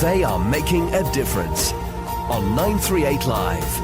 They are making a difference on 938 Live.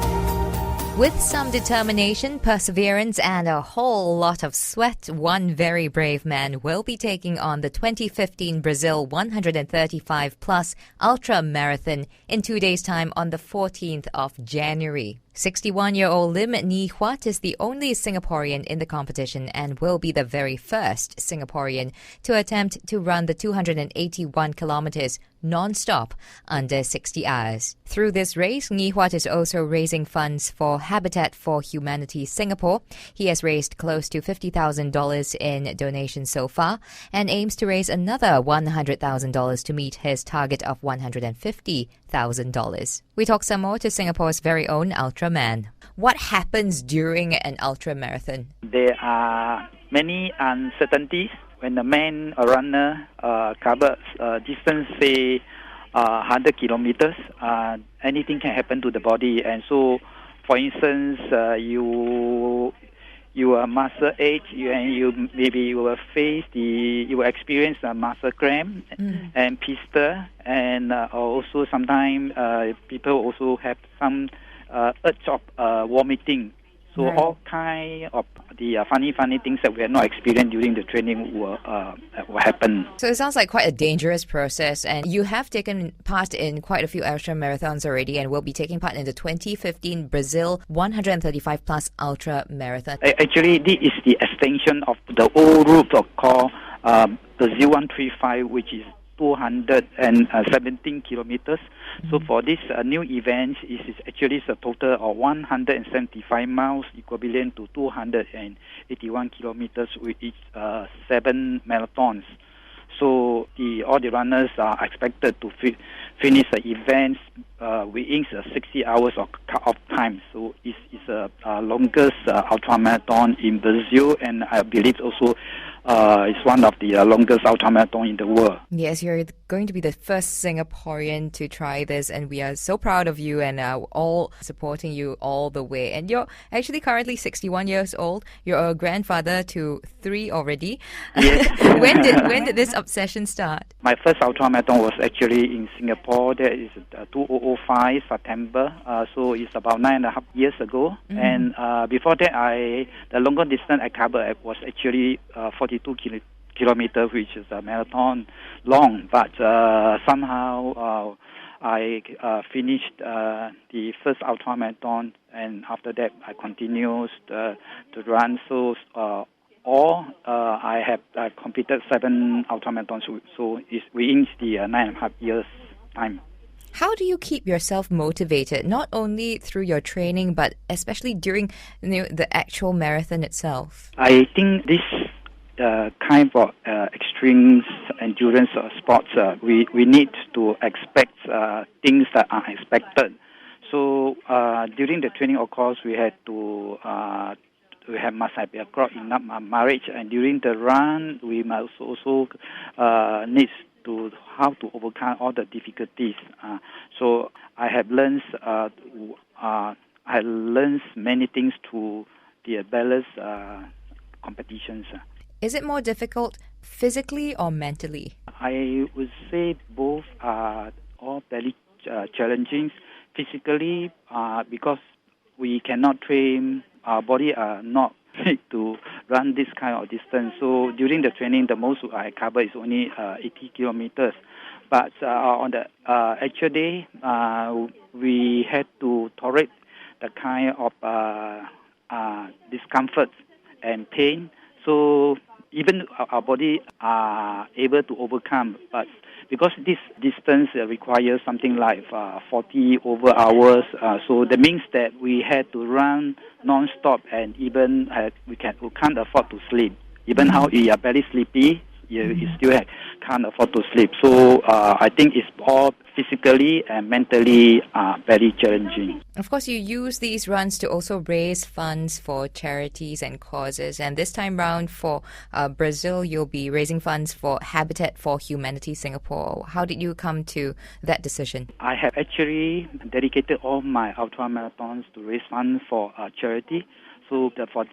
With some determination, perseverance, and a whole lot of sweat, one very brave man will be taking on the 2015 Brazil 135-plus Ultramarathon in 2 days' time on the 14th of January. 61-year-old Lim Nhi Huat is the only Singaporean in the competition and will be the very first Singaporean to attempt to run the 281 kilometers non-stop under 60 hours. Through this race, Nhi Huat is also raising funds for Habitat for Humanity Singapore. He has raised close to $50,000 in donations so far and aims to raise another $100,000 to meet his target of $150,000. We talk some more to Singapore's very own Ultraman. What happens during an ultramarathon? There are many uncertainties when the man, a runner, covers distance, say, 100 kilometers. Anything can happen to the body. And so, for instance, you are muscle ache, you will experience a muscle cramp and blister, and also sometimes people also have some urge of vomiting. So all kind of the funny things that we have not experienced during the training will happen. So it sounds like quite a dangerous process, and you have taken part in quite a few ultra marathons already and will be taking part in the 2015 Brazil 135 plus ultra marathon. Actually, this is the extension of the old route called Brazil 135, which is 217 kilometers. So for this new event, it is actually a total of 175 miles, equivalent to 281 kilometers, with each 7 marathons. So all the runners are expected to finish the event within 60 hours of cut-off time. So it's the longest ultramarathon in Brazil, and I believe also it's one of the longest ultramarathon in the world. Yes, you're going to be the first Singaporean to try this, and we are so proud of you and all supporting you all the way. And you're actually currently 61 years old. You're a grandfather to 3 already. Yes. When did this obsession start? My first ultramarathon was actually in Singapore. That is 2005 September. So it's about 9.5 years ago. And before that, the longer distance I covered was actually 42 kilometers, which is a marathon long. But somehow I finished the first ultramarathon, and after that I continued to run. So I have completed 7 ultramarathons. So it's within the 9.5 years time. How do you keep yourself motivated, not only through your training, but especially during the actual marathon itself? I think this kind of extreme endurance sports, we need to expect things that are expected. So during the training, of course, we must have enough marriage, and during the run, we must also need to how to overcome all the difficulties. So I have learned many things through the balance competitions. Is it more difficult physically or mentally? I would say both are all very challenging. Physically, because we cannot train, our body are not fit to run this kind of distance. So during the training, the most I cover is only 80 kilometers. But on the actual day, we had to tolerate the kind of discomfort and pain. So even our body are able to overcome, but because this distance requires something like 40 over hours, so that means that we had to run non-stop, and even we can't afford to sleep. Even how you are very sleepy, you still can't afford to sleep. So I think it's all physically and mentally very challenging. Of course, you use these runs to also raise funds for charities and causes. And this time round for Brazil, you'll be raising funds for Habitat for Humanity Singapore. How did you come to that decision? I have actually dedicated all my ultramarathons to raise funds for charity. So for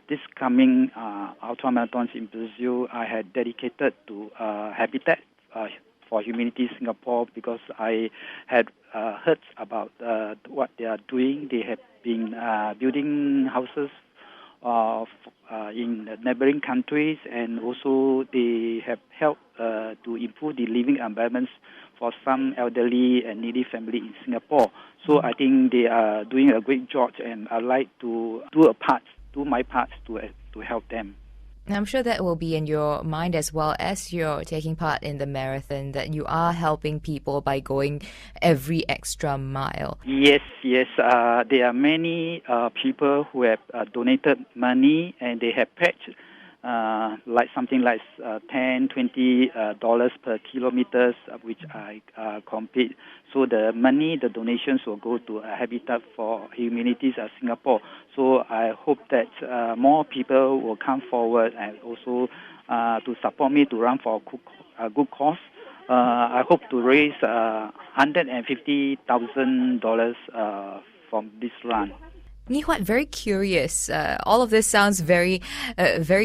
this coming ultramarathons in Brazil, I had dedicated to Habitat for Humanity Singapore because I had heard about what they are doing. They have been building houses in neighboring countries, and also they have helped to improve the living environments for some elderly and needy family in Singapore. So I think they are doing a great job, and I'd like to do my part to help them. I'm sure that will be in your mind as well as you're taking part in the marathon, that you are helping people by going every extra mile. Yes. There are many people who have donated money, and they have pledged like something like $10, $20 per kilometers, which I complete. So the donations will go to Habitat for Humanity Singapore. So I hope that more people will come forward and also to support me to run for a good cause. I hope to raise $150,000 from this run. Nhi Huat, very curious. All of this sounds very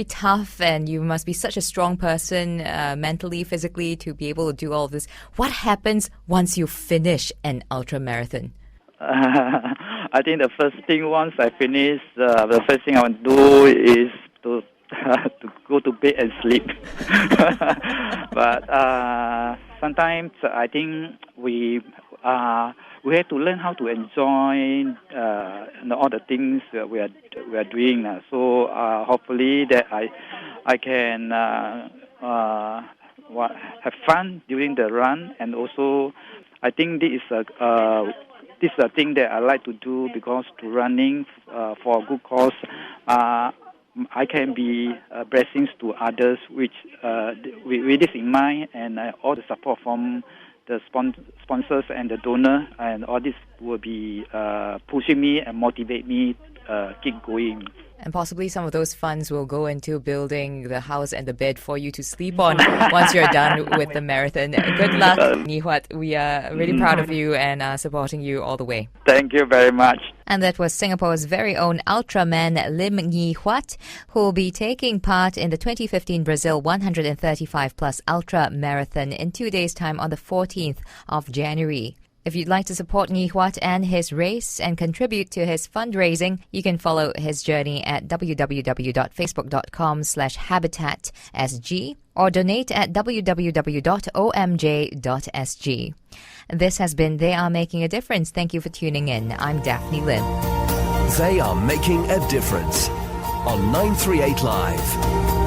tough, and you must be such a strong person mentally, physically, to be able to do all of this. What happens once you finish an ultramarathon? I think the first thing once I finish, the first thing I want to do is to go to bed and sleep. But sometimes I think we have to learn how to enjoy all the things we are doing. So hopefully that I can have fun during the run, and also I think this is a thing that I like to do, because to running for a good cause, I can be blessings to others, which with this in mind, and all the support from the sponsors and the donor, and all this will be pushing me and motivate me keep going. And possibly some of those funds will go into building the house and the bed for you to sleep on once you're done with the marathon. Good luck, Nhi Huat. We are really proud of you and supporting you all the way. Thank you very much. And that was Singapore's very own Ultraman Lim Nhi Huat, who will be taking part in the 2015 Brazil 135 plus Ultra Marathon in 2 days' time on the 14th of January. If you'd like to support Nhi Huat and his race and contribute to his fundraising, you can follow his journey at www.facebook.com/habitatsg or donate at www.omj.sg. This has been They Are Making a Difference. Thank you for tuning in. I'm Daphne Lim. They are making a difference on 938 Live.